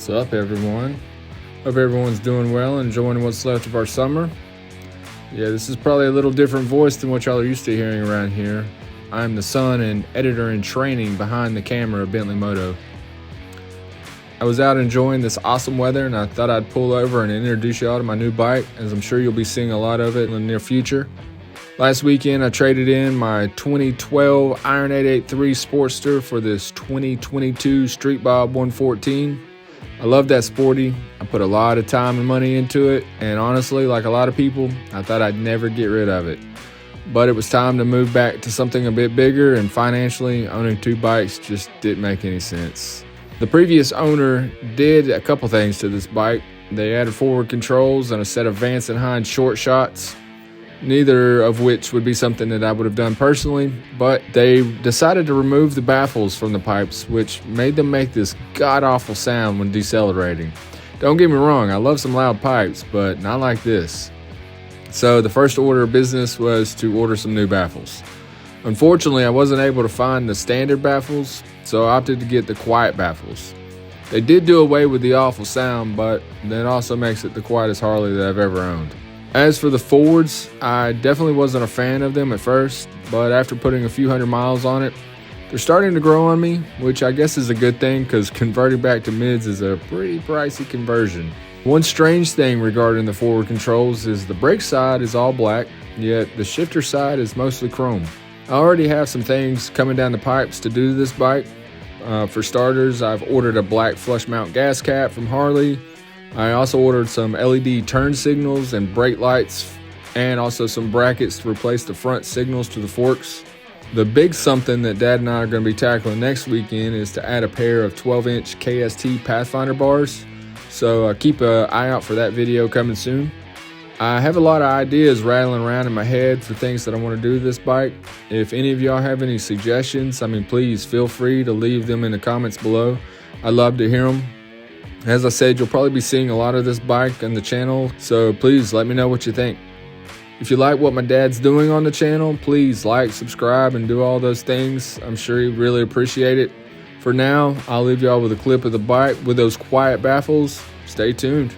What's up, everyone? Hope everyone's doing well, enjoying what's left of our summer. Yeah, this is probably a little different voice than what y'all are used to hearing around here. I'm the son and editor in training behind the camera of Bentley Moto. I was out enjoying this awesome weather, and I thought I'd pull over and introduce y'all to my new bike, as I'm sure you'll be seeing a lot of it in the near future. Last weekend, I traded in my 2012 Iron 883 Sportster for this 2022 Street Bob 114. I love that Sporty. I put a lot of time and money into it, and honestly, like a lot of people, I thought I'd never get rid of it. But it was time to move back to something a bit bigger, and financially, owning two bikes just didn't make any sense. The previous owner did a couple things to this bike. They added forward controls and a set of Vance and Hines short shots, neither of which would be something that I would have done personally, but they decided to remove the baffles from the pipes, which made them make this god-awful sound when decelerating. Don't get me wrong, I love some loud pipes, but not like this. So the first order of business was to order some new baffles. Unfortunately, I wasn't able to find the standard baffles, so I opted to get the quiet baffles. They did do away with the awful sound, but that also makes it the quietest Harley that I've ever owned. As for the forwards, I definitely wasn't a fan of them at first, but after putting a few hundred miles on it, they're starting to grow on me, which I guess is a good thing because converting back to mids is a pretty pricey conversion. One strange thing regarding the forward controls is the brake side is all black, yet the shifter side is mostly chrome. I already have some things coming down the pipes to do to this bike. For starters, I've ordered a black flush mount gas cap from Harley. I also ordered some LED turn signals and brake lights, and also some brackets to replace the front signals to the forks. The big something that Dad and I are going to be tackling next weekend is to add a pair of 12-inch KST Pathfinder bars, so keep an eye out for that video coming soon. I have a lot of ideas rattling around in my head for things that I want to do to this bike. If any of y'all have any suggestions, please feel free to leave them in the comments below. I'd love to hear them. As I said, you'll probably be seeing a lot of this bike on the channel, so please let me know what you think. If you like what my dad's doing on the channel, please like, subscribe, and do all those things. I'm sure he'd really appreciate it. For now, I'll leave y'all with a clip of the bike with those quiet baffles. Stay tuned.